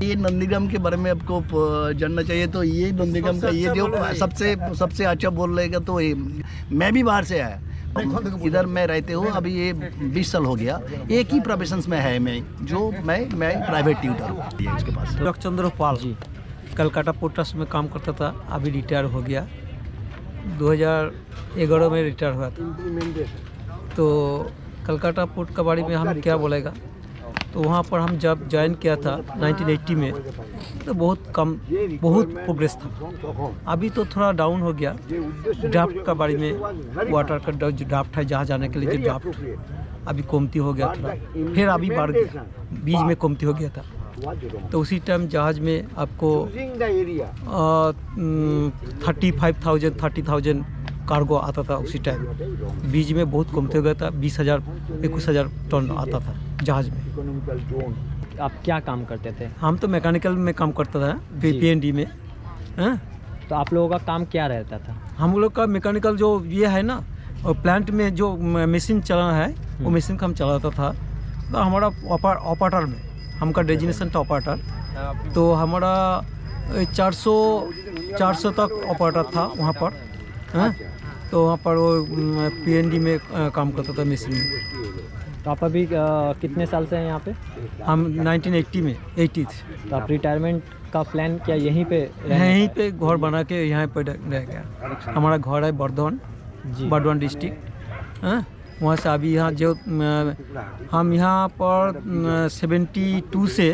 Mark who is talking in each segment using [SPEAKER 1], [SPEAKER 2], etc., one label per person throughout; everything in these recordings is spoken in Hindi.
[SPEAKER 1] ये नंदीग्राम के बारे में आपको जानना चाहिए तो ये नंदीग्राम का ये जो सबसे अच्छा बोल रहेगा तो ये मैं भी बाहर से आया, इधर मैं रहते हो अभी ये 20 साल हो गया। एक ही प्रोफेशंस में है मैं प्राइवेट ट्यूटर हूँ। ये इसके पास
[SPEAKER 2] चंद्र पाल जी कलकत्ता पोर्ट ट्रस्ट में काम करता था, अभी रिटायर हो गया। 2011 में रिटायर हुआ था। तो कलकत्ता पोर्ट के बारे में हम क्या बोलेगा, तो वहाँ पर हम जब ज्वाइन किया था 1980 में तो बहुत प्रोग्रेस था। अभी तो थोड़ा डाउन हो गया। ड्राफ्ट का बारे में वाटर का जो ड्राफ्ट है जहाँ जाने के लिए जो ड्राफ्ट अभी कमती हो गया थोड़ा, फिर अभी बढ़ गया, बीच में कमती हो गया था। तो उसी टाइम जहाज़ में आपको 30,000 कार्गो आता था। उसी टाइम बीच में बहुत कमती हो गया था, 20,000-21,000 टन आता था जहाज़ में।
[SPEAKER 3] आप क्या काम करते थे?
[SPEAKER 2] हम तो मैकेनिकल में काम करता था, PND में।
[SPEAKER 3] तो आप लोगों का काम क्या रहता था?
[SPEAKER 2] हम लोग का मैकेनिकल जो ये है ना, और प्लांट में जो मशीन चलाना है वो मशीन का हम चलाता था। तो हमारा ऑपरेटर में हमका डेजिग्नेशन था ऑपरेटर। तो हमारा 400 तक ऑपरेटर था वहाँ पर। तो वहाँ पर वो PND में काम करता था मशीन में।
[SPEAKER 3] तो आप अभी कितने साल से हैं यहाँ पे?
[SPEAKER 2] हम 1980 में 80 थे।
[SPEAKER 3] तो आप रिटायरमेंट का प्लान क्या यहीं पे
[SPEAKER 2] यहीं पे घर बना के यहाँ पे रह गया। हमारा घर है बर्धमान डिस्ट्रिक्ट। वहाँ से अभी यहाँ जो हम यहाँ पर 72 से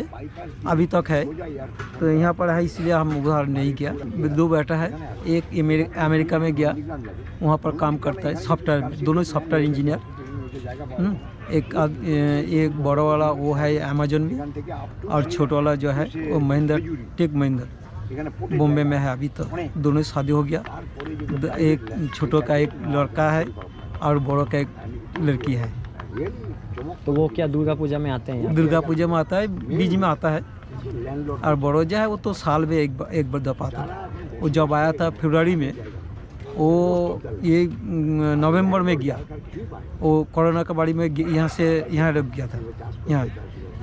[SPEAKER 2] अभी तक है, तो यहाँ पर है इसलिए हम उधर नहीं गया। 2 बेटा है, एक अमेरिका में गया, वहाँ पर काम करता है सॉफ्टवेयर, दोनों सॉफ्टवेयर इंजीनियर। एक बड़ा वाला वो है अमेजन में, और छोटा वाला जो है वो टेक महिंद्रा बॉम्बे में है। अभी तो दोनों शादी हो गया। एक छोटो का एक लड़का है और बड़ों का एक लड़की है।
[SPEAKER 3] तो वो क्या दुर्गा पूजा में आते हैं?
[SPEAKER 2] दुर्गा पूजा में आता है, बीच में आता है। और बड़ो जो है वो तो साल में एक बार दफा आता है। वो जब आया था फरवरी में, वो ये नवंबर में गया। वो कोरोना के बारे में यहाँ रुक गया था।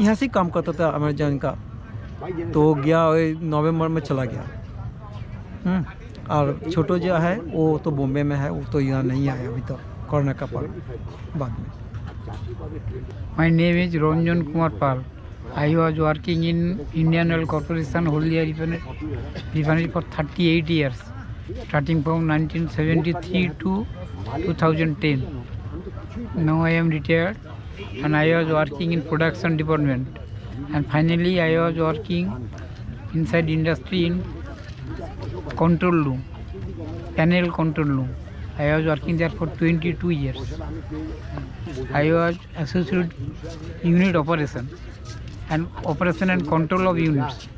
[SPEAKER 2] यहाँ से काम करता था अमेजन का, तो गया नवंबर में चला गया। और छोटो जो है वो तो बॉम्बे में है, वो तो यहाँ नहीं आया अभी तक कोरोना का बाद में।
[SPEAKER 4] My name is Ranjan Kumar Pal. I was working in Indian Oil Corporation Haldia refinery for 38 years, starting from 1973 to 2010. Now I am retired and I was working in production department. And finally I was working inside industry in control room, panel control room. I was working there for 22 years. I was associate unit operation and control of units.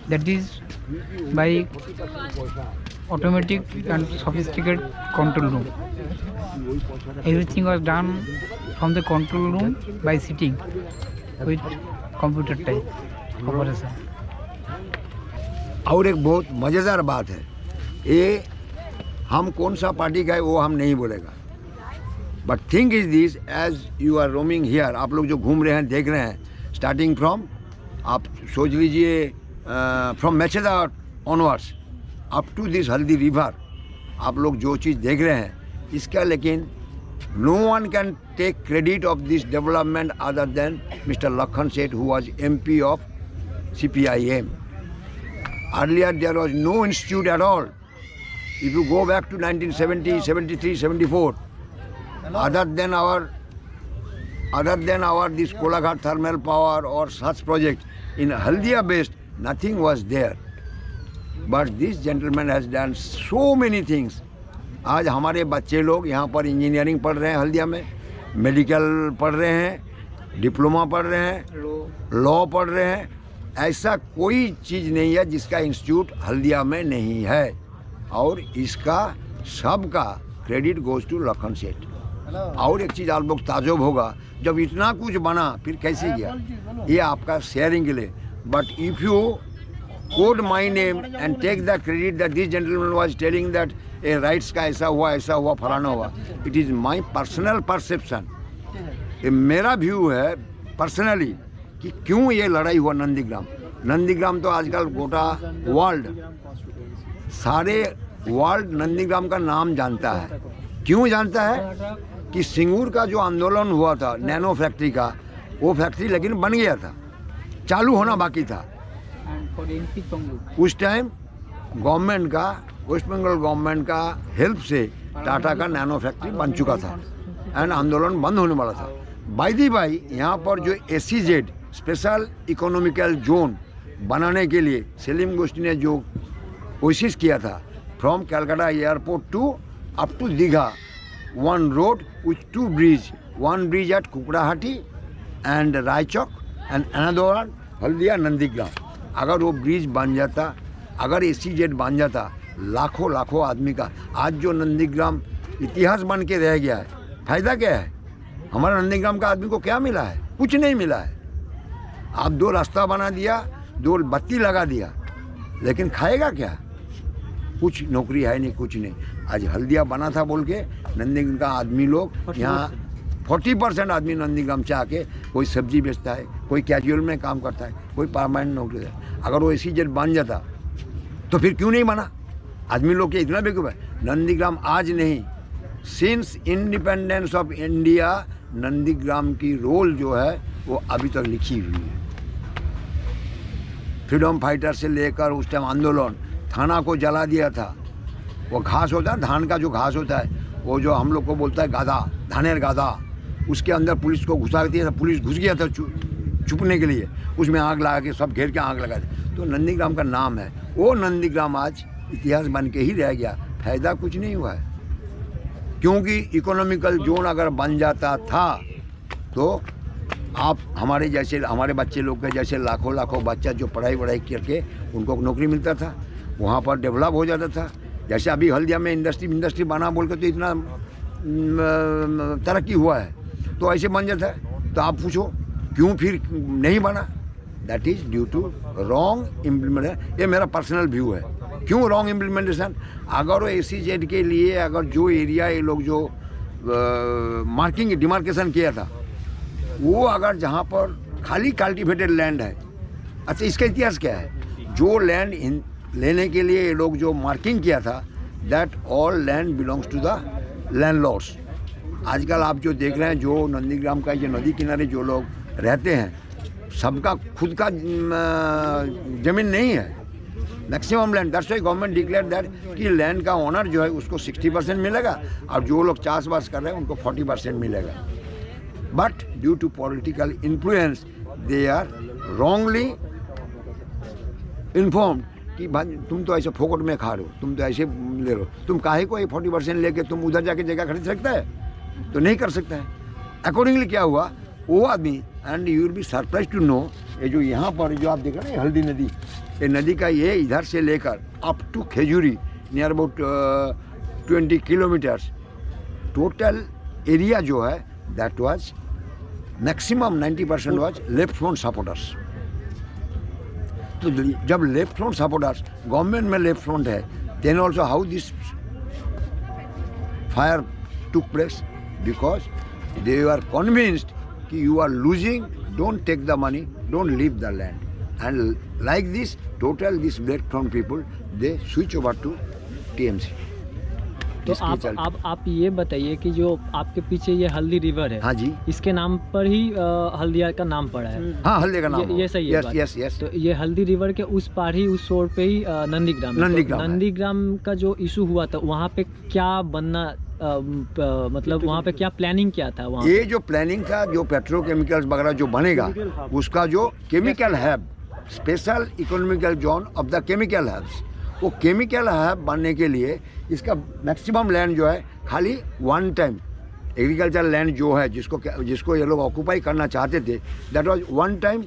[SPEAKER 4] That is by automatic and sophisticated control room. Everything was done from the control room by sitting with computer type operation.
[SPEAKER 5] और एक बहुत मज़ेदार बात है, ये हम कौन सा पार्टी का है वो हम नहीं बोलेगा, but thing is this, as you are roaming here, आप लोग जो घूम रहे हैं देख रहे हैं, स्टार्टिंग फ्रॉम, आप सोच लीजिए from Mecheda onwards up to this Haldi river, आप लोग जो चीज़ देख रहे हैं इसका, लेकिन no one can take credit of this development other than mister Lakhan Seth, who was MP of CPIM. Earlier there was no institute at all. If you go back to 1970, 73, 74, other than our this Kolaghat thermal power or such project in Haldia based, nothing was there. But this gentleman has done so many things. आज हमारे बच्चे लोग यहाँ पर इंजीनियरिंग पढ़ रहे हैं, हल्दिया में मेडिकल पढ़ रहे हैं, डिप्लोमा पढ़ रहे हैं, लॉ पढ़ रहे हैं। ऐसा कोई चीज़ नहीं है जिसका इंस्टीट्यूट हल्दिया में नहीं है, और इसका सबका क्रेडिट गोज टू लखन सेठ। और एक चीज़ आप लोग ताजुब होगा, जब इतना कुछ बना फिर कैसे गया, ये आपका शेयरिंग के लिए। But if you code my name and take the credit that this gentleman was telling that a rights का ऐसा हुआ फलाना हुआ, it is my personal perception, ये मेरा व्यू है पर्सनली कि क्यों ये लड़ाई हुआ नंदीग्राम। नंदीग्राम तो आजकल गोटा वर्ल्ड, सारे वर्ल्ड नंदीग्राम का नाम जानता है। क्यों जानता है? कि सिंगूर का जो आंदोलन हुआ था नैनो फैक्ट्री का, वो फैक्ट्री लेकिन बन गया था, चालू होना बाकी था। उस टाइम गवर्नमेंट का, वेस्ट बंगाल गवर्नमेंट का हेल्प से टाटा का नैनो फैक्ट्री बन चुका था एंड आंदोलन बंद होने वाला था। बाय दी बाई यहाँ पर जो SEZ स्पेशल इकोनॉमिकल जोन बनाने के लिए सेलिम गोष्ठी ने जो कोशिश किया था, from Calcutta airport to up to Digha, one road with 2 bridges, one bridge at Kukrahati and Raichak and another one Haldia Nandigram. अगर वो ब्रिज बन जाता, अगर SEZ बन जाता, लाखों लाखों आदमी का आज जो नंदीग्राम इतिहास बन के रह गया है, फायदा क्या है? हमारा नंदीग्राम का आदमी को क्या मिला है? कुछ नहीं मिला है। आप 2 रास्ता बना दिया, 2 बत्ती लगा दिया, लेकिन खाएगा क्या? कुछ नौकरी है नहीं, कुछ नहीं। आज हल्दिया बना था बोल के नंदीग्राम का आदमी लोग यहाँ 40% आदमी नंदीग्राम से आके कोई सब्जी बेचता है, कोई कैजुअल में काम करता है, कोई परमानेंट नौकरी है। अगर वो SEZ बन जाता तो फिर क्यों नहीं बना? आदमी लोग के इतना बेवकूफ़ है। नंदीग्राम आज नहीं, since independence of India Nandigram की रोल जो है वो अभी तक लिखी हुई है। फ्रीडम फाइटर से लेकर उस टाइम आंदोलन, थाना को जला दिया था। वो घास होता है, धान का जो घास होता है, वो जो हम लोग को बोलता है गाधा, धानेर गाधा, उसके अंदर पुलिस को घुसा दिया था। पुलिस घुस गया था छुपने के लिए, उसमें आग लगा के सब घेर के आग लगा दी। तो नंदीग्राम का नाम है, वो नंदीग्राम आज इतिहास बन के ही रह गया, फायदा कुछ नहीं हुआ है। क्योंकि इकोनॉमिकल जोन अगर बन जाता था तो आप हमारे जैसे, हमारे बच्चे लोग के जैसे लाखों लाखों बच्चा जो पढ़ाई करके उनको नौकरी मिलता था, वहाँ पर डेवलप हो जाता था। जैसे अभी हल्दिया में इंडस्ट्री बना बोल के तो इतना तरक्की हुआ है, तो ऐसे बन जाता है। तो आप पूछो क्यों फिर नहीं बना? That is due to wrong implementation. ये मेरा पर्सनल व्यू है। क्यों रॉन्ग इम्प्लीमेंटेशन? अगर वो SEZ के लिए अगर जो एरिया ये लोग जो मार्किंग डिमार्केशन किया था, वो अगर जहाँ पर खाली कल्टिवेटेड लैंड है, अच्छा इसका इतिहास क्या है? जो लैंड लेने के लिए ये लोग जो मार्किंग किया था, that all land belongs to the landlords. आजकल आप जो देख रहे हैं, जो नंदीग्राम का ये नदी किनारे जो लोग रहते हैं, सबका खुद का ज़मीन नहीं है, maximum land. That's why government declare that कि लैंड का ओनर जो है उसको 60% मिलेगा और जो लोग चाषबास कर रहे हैं उनको 40% मिलेगा। But due to political influence they are wrongly informed कि भाई तुम तो ऐसे फोकट में खा रहे हो, तुम तो ऐसे ले रहे हो, तुम काहे को 40% लेके तुम उधर जाके जगह खरीद सकता है? तो नहीं कर सकता है। अकॉर्डिंगली क्या हुआ, वो आदमी, and you will be surprise to know, ये जो यहाँ पर जो आप देख रहे हैं हल्दी नदी, ये नदी का ये इधर से लेकर up to Khejuri near about 20 kilometres total area जो है, that was maximum 90% was left front supporters. तो जब लेफ्ट फ्रंट सपोर्टर्स, गवर्नमेंट में लेफ्ट फ्रंट है, then also how this fire took place? Because they are convinced कि you are losing, don't take the money, don't leave the land, and like this total this left front people they switch over to TMC।
[SPEAKER 3] तो आप ये बताइए कि जो आपके पीछे ये हल्दी रिवर है,
[SPEAKER 5] हाँ जी,
[SPEAKER 3] इसके नाम पर ही हल्दिया का नाम पड़ा है।
[SPEAKER 5] हाँ, हल्दिया का नाम,
[SPEAKER 3] ये सही है।
[SPEAKER 5] यस।
[SPEAKER 3] तो ये हल्दी रिवर के उस पार ही, उस शोर पे ही नंदीग्राम है। तो नंदीग्राम का जो इशू हुआ था, वहाँ पे क्या बनना, मतलब वहाँ पे क्या प्लानिंग क्या था? वहाँ
[SPEAKER 5] ये जो प्लानिंग था, जो पेट्रोकेमिकल्स वगैरह जो बनेगा, उसका जो chemical hub, special economical zone of the chemical hubs, वो केमिकल हब बनने के लिए इसका मैक्सिमम लैंड जो है, खाली 1 टाइम एग्रीकल्चर लैंड जो है, जिसको ये लोग ऑक्यूपाई करना चाहते थे, दैट वाज 1 टाइम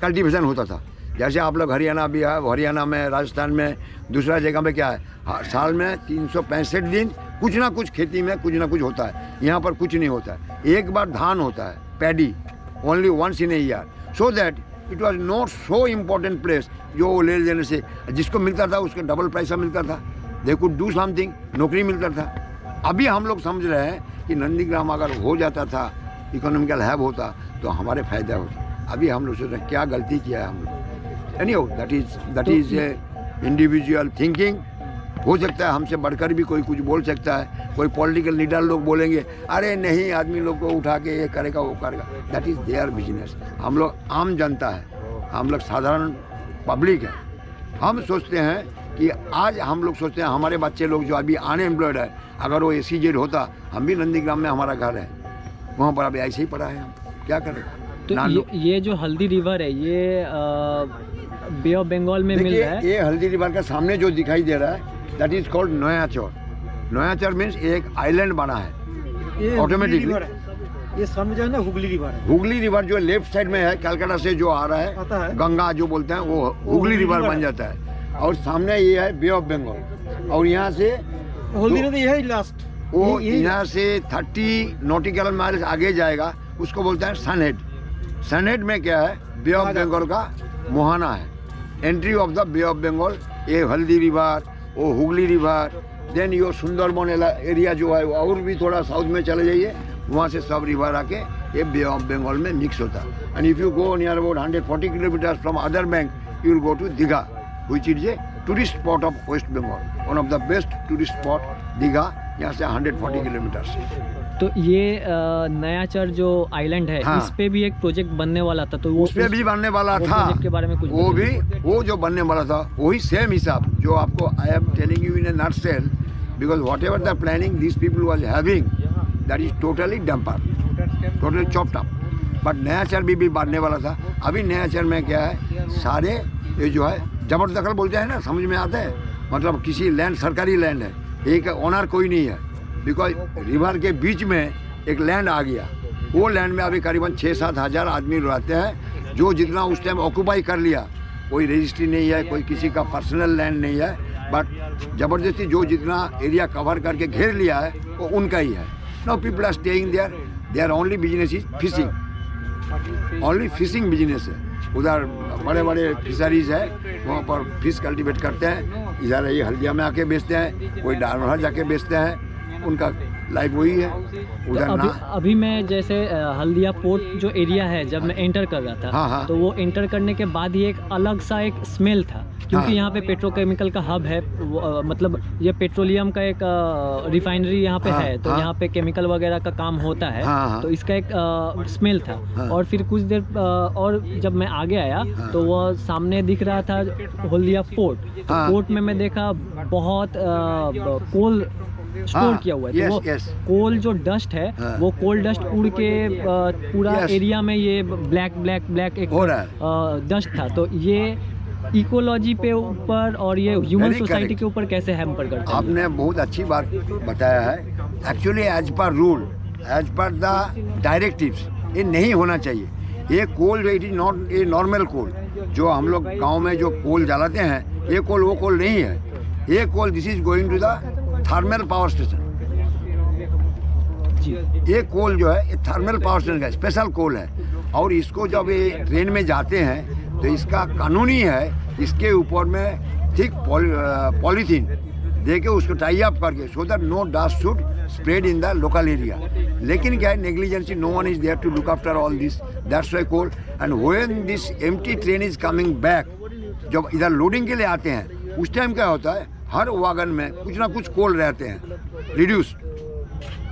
[SPEAKER 5] कल्टीवेशन होता था। जैसे आप लोग हरियाणा भी है, हरियाणा में, राजस्थान में, दूसरा जगह में क्या है, साल में 365 दिन कुछ ना कुछ खेती में कुछ ना कुछ होता है। यहाँ पर कुछ नहीं होता है, एक बार धान होता है, paddy, only once in a year. So that it was not so important place, जो ले लेने से जिसको मिलता था उसके डबल पैसा मिलता था, दे कुड डू समथिंग, नौकरी मिलता था। अभी हम लोग समझ रहे हैं कि नंदीग्राम अगर हो जाता था, इकोनॉमिकल हब होता, तो हमारे फायदा होता। अभी हम लोग सोच रहे हैं क्या गलती किया है हम लोग। Anyhow that is individual thinking. हो सकता है हमसे बढ़कर भी कोई कुछ बोल सकता है, कोई पॉलिटिकल लीडर लोग बोलेंगे अरे नहीं आदमी लोग को उठा के ये करेगा वो करेगा, दैट इज देयर बिजनेस। हम लोग आम जनता है, हम लोग साधारण पब्लिक है। हम सोचते हैं कि आज हम लोग सोचते हैं हमारे बच्चे लोग जो अभी अनएम्प्लॉयड है, अगर वो SEZ होता, हम भी नंदीग्राम में हमारा घर है, वहाँ पर अभी ऐसे ही पड़ा है, हम क्या करें।
[SPEAKER 3] तो ये जो हल्दी रिवर है ये बे ऑफ बंगाल में मिल रहा है।
[SPEAKER 5] ये हल्दी रिवर का सामने जो दिखाई दे रहा है दैट इज कॉल्ड नयाचौर। नयाचौर मीन्स एक आइलैंड बना है ऑटोमेटिकली।
[SPEAKER 6] ये सामने जो है ना हुगली रिवर है।
[SPEAKER 5] हुगली रिवर जो लेफ्ट साइड में है कलकत्ता से जो आ रहा है, गंगा जो बोलते हैं वो हुगली रिवर बन जाता है। और सामने ये है बे ऑफ बंगाल, और यहाँ से
[SPEAKER 6] हल्दी नदी है लास्ट,
[SPEAKER 5] वो यहाँ से 30 नॉटिकल माइल्स आगे जाएगा, उसको बोलते हैं सनहेड। सनहेड में क्या है, बे ऑफ बंगाल का मुहाना है, entry of the bay of Bengal. ये हल्दी रिवर, वो Hooghly river, then yo Sundarban area जो है और भी थोड़ा साउथ में चले जाइए, वहाँ से सब रिवर आके ये बे ऑफ बंगाल में मिक्स होता है। And if you go near about 140 kilometres from other bank you will go to Digha, which is a tourist spot of west Bengal, one of the best tourist spot Digha, यहाँ से 140 किलोमीटर्स।
[SPEAKER 3] तो ये नयाचर जो आइलैंड है,
[SPEAKER 5] हाँ।
[SPEAKER 3] इस पे भी एक प्रोजेक्ट बनने वाला था, तो वो
[SPEAKER 5] उस पे भी बनने वाला था,
[SPEAKER 3] प्रोजेक्ट के बारे में कुछ
[SPEAKER 5] वो भी वो जो बनने वाला था वही सेम हिसाब जो आपको I am telling you in a nutshell, because whatever the planning this people was having that is totally dumper, totally chopped up. But Nayachar भी बनने वाला था। अभी नयाचर में क्या है, सारे ये जो है जबरदखल बोलते हैं ना, समझ में आता है, मतलब किसी लैंड सरकारी लैंड है, एक ओनर कोई नहीं है, बिकॉज रिवर के बीच में एक लैंड आ गया। वो लैंड में अभी करीबन 6-7 हज़ार आदमी रहते हैं, जो जितना उस टाइम ऑक्यूपाई कर लिया, कोई रजिस्ट्री नहीं है, कोई किसी का पर्सनल लैंड नहीं है, बट ज़बरदस्ती जो जितना एरिया कवर करके घेर लिया है वो उनका ही है। Now people are staying there only business is fishing, only fishing business है। उधर बड़े बड़े फिशरीज है, वहाँ पर फिश कल्टीवेट करते हैं, इधर ये हल्दिया में आके बेचते हैं, कोई डालमोहर जाके बेचते हैं, उनका लाइफ वही है उधर।
[SPEAKER 3] तो अभी मैं जैसे हल्दिया पोर्ट जो एरिया है, जब मैं एंटर कर रहा था,
[SPEAKER 5] हाँ, हाँ।
[SPEAKER 3] तो वो एंटर करने के बाद ही एक अलग सा एक स्मेल था, क्योंकि
[SPEAKER 5] हाँ।
[SPEAKER 3] यहाँ पे पेट्रोकेमिकल का हब है, मतलब ये पेट्रोलियम का एक रिफाइनरी यहाँ पे
[SPEAKER 5] हाँ,
[SPEAKER 3] है, तो
[SPEAKER 5] हाँ।
[SPEAKER 3] यहाँ पे केमिकल वगैरह का काम होता है,
[SPEAKER 5] हाँ, हाँ।
[SPEAKER 3] तो इसका एक स्मेल था।
[SPEAKER 5] हाँ।
[SPEAKER 3] और फिर कुछ देर और जब मैं आगे आया तो वो सामने दिख रहा था हल्दिया पोर्ट।
[SPEAKER 5] हाँ।
[SPEAKER 3] पोर्ट में मैं देखा बहुत कोल स्टोर
[SPEAKER 5] हाँ,
[SPEAKER 3] किया हुआ है,
[SPEAKER 5] yes,
[SPEAKER 3] तो वो
[SPEAKER 5] yes.
[SPEAKER 3] कोल जो डस्ट है,
[SPEAKER 5] हाँ।
[SPEAKER 3] वो कोल डस्ट उड़ के पूरा
[SPEAKER 5] Yes.
[SPEAKER 3] एरिया में ये ब्लैक एक
[SPEAKER 5] हो रहा है।
[SPEAKER 3] डस्ट था। तो ये इकोलॉजी पे ऊपर और ये ह्यूमन
[SPEAKER 5] Very
[SPEAKER 3] सोसाइटी
[SPEAKER 5] correct.
[SPEAKER 3] के ऊपर कैसे हैम्पर करता है?
[SPEAKER 5] आपने बहुत अच्छी बात बताया है। Actually as per rule, as per the directives, ये नहीं होना चाहिए। ये कोल जो it is not a normal coal, जो हम लोग गांव में जो कोल जलाते हैं, ये कोल वो कोल नहीं है। ये coal this is going to the thermal power station. ये कोल जो है ये थर्मल पावर स्टेशन का स्पेशल कोल है, और इसको जब ये ट्रेन में जाते हैं तो इसका कानूनी है, इसके ऊपर में थिक पॉलीथीन दे के उसको टाई अप करके, so that no dust should spread in the local area. लेकिन क्या है, negligence, no one is there to look after all this, that's why coal. And when this empty train is coming back, जब इधर लोडिंग के लिए आते हैं, उस टाइम क्या होता है, हर वागन में कुछ ना कुछ कोल रहते हैं रिड्यूस्ड।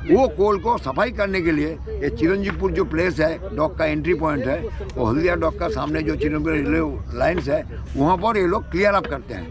[SPEAKER 5] वो कोल को सफाई करने के लिए ये चिरंजीवपुर जो प्लेस है, डॉक का एंट्री पॉइंट है, वो हल्दिया डॉक का सामने जो चिरंजीवपुर रेलवे लाइन्स है, वहाँ पर ये लोग क्लियर अप करते हैं।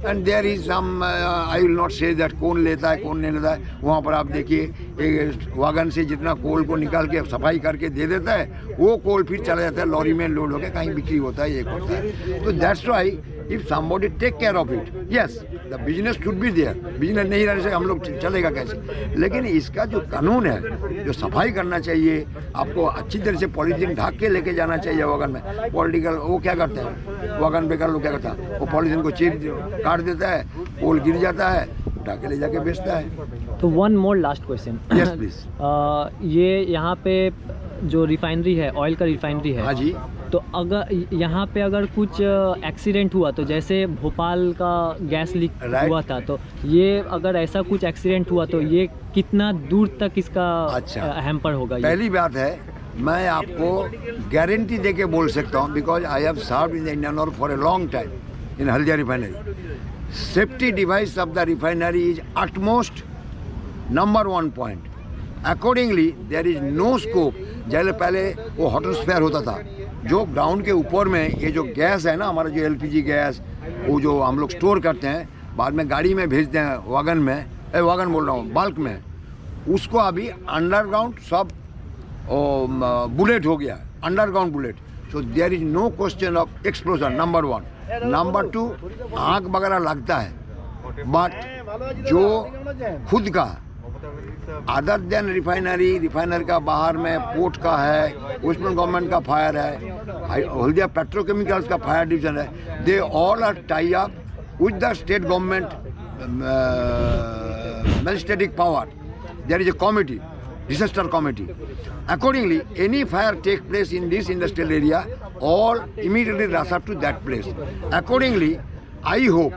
[SPEAKER 5] And there is some, I will not say that कौन लेता है कौन नहीं लेता है। वहाँ पर आप देखिए एक वागन से जितना कोल को निकाल के सफाई करके दे देता है, वो कोल फिर चला जाता है लॉरी में लोड होकर, कहीं बिक्री होता है, ये होता है। तो that's why if somebody take care of it, yes, the business should be there. Business नहीं रहने से हम लोग चलेगा कैसे? लेकिन इसका जो कानून है, जो सफाई करना चाहिए, आपको अच्छी तरह से पॉलीथीन ढक के लेके जाना चाहिए वागन में। पॉलिटिकल वो क्या करते हैं, वागन बेकार लोग क्या करता है, वो पॉलीथीन को चीर काट देता है, पोल गिर जाता है, उठा के ले जाके बेचता है।
[SPEAKER 3] तो one more last question.
[SPEAKER 5] Yes please.
[SPEAKER 3] ये यहाँ पे जो रिफाइनरी है, ऑयल का रिफाइनरी है,
[SPEAKER 5] हाँ जी।
[SPEAKER 3] तो अगर यहाँ पे अगर कुछ एक्सीडेंट हुआ, तो जैसे भोपाल का गैस लीक
[SPEAKER 5] Right.
[SPEAKER 3] हुआ था, तो ये अगर ऐसा कुछ एक्सीडेंट हुआ तो ये कितना दूर तक इसका
[SPEAKER 5] अच्छा।
[SPEAKER 3] हैम्पर होगा? ये?
[SPEAKER 5] पहली बात है, मैं आपको गारंटी दे के बोल सकता हूँ, because I have served in the Indian Oil for a long time in Haldia refinery. Safety device of the refinery is utmost number 1 point. Accordingly there is no scope. जैसे पहले वो हॉटस्फेयर होता था, जो ग्राउंड के ऊपर में ये जो गैस है ना, हमारा जो एलपीजी गैस, वो जो हम लोग स्टोर करते हैं, बाद में गाड़ी में भेजते हैं वागन में, वागन बोल रहा हूँ, बल्क में, उसको अभी अंडरग्राउंड सब बुलेट हो गया, underground bullet. So there is no question of explosion, number 1. Number 2, आग वगैरह लगता है, बट जो खुद का अदर देन रिफाइनर का बाहर में पोर्ट का है, वेस्ट बंगाल गवर्नमेंट का फायर है, हल्दिया पेट्रोकेमिकल्स का फायर डिवीजन है, they all are tie up with the state government magistratic power. There is a committee, disaster committee. Accordingly, any fire take place in this industrial area, all immediately rush up to that place. Accordingly, I hope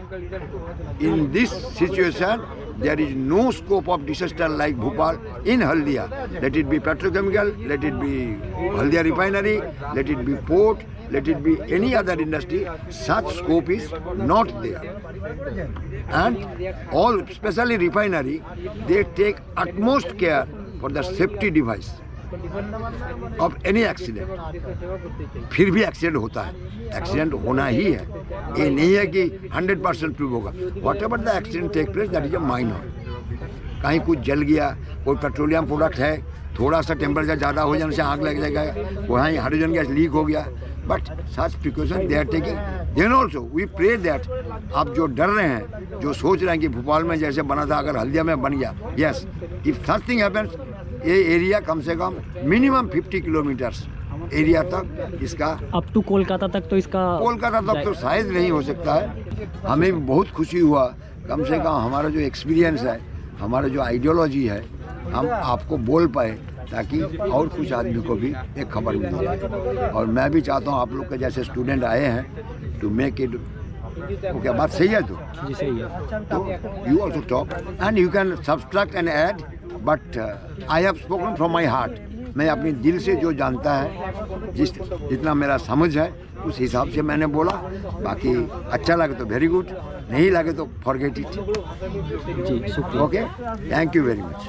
[SPEAKER 5] in this situation there is no scope of disaster like Bhopal in Haldia. Let it be petrochemical, let it be Haldia refinery, let it be port, let it be any other industry, such scope is not there. And all, especially refinery, they take utmost care for the safety device of any accident. फिर भी एक्सीडेंट होता है, एक्सीडेंट होना ही है, ये नहीं है कि 100% प्रूव होगा. Whatever the accident take place, that is a minor. कहीं कुछ जल गया, कोई पेट्रोलियम प्रोडक्ट है, थोड़ा सा टेम्परेचर ज़्यादा हो जाने से आग लग जाएगा, वहीं हाइड्रोजन गैस लीक हो गया, but such precaution they are taking. Then also we pray that, आप जो डर रहे हैं, जो सोच रहे हैं कि भोपाल में जैसे बना था अगर हल्दिया में बन गया, yes, if such thing happens, ये एरिया कम से कम मिनिमम 50 किलोमीटर्स एरिया तक इसका,
[SPEAKER 3] अप टू कोलकाता तक तो इसका,
[SPEAKER 5] कोलकाता तक तो शायद नहीं हो सकता है. हमें भी बहुत खुशी हुआ, कम से कम हमारा जो एक्सपीरियंस है, हमारा जो आइडियोलॉजी है, हम आपको बोल पाए, ताकि और कुछ आदमी को भी एक खबर मिल जाए. और मैं भी चाहता हूँ आप लोग के जैसे स्टूडेंट आए हैं टू मेक इट. ओके, बात सही है? तो
[SPEAKER 3] जी सही है.
[SPEAKER 5] तो you also talk and you can subtract and add, but I have spoken from my heart. मैं अपने दिल से जो जानता है, जितना मेरा समझ है, उस हिसाब से मैंने बोला. बाकी अच्छा लगे तो वेरी गुड, नहीं लगे तो फॉरगेट इट.
[SPEAKER 3] जी शुक्रिया.
[SPEAKER 5] Okay, thank you very much.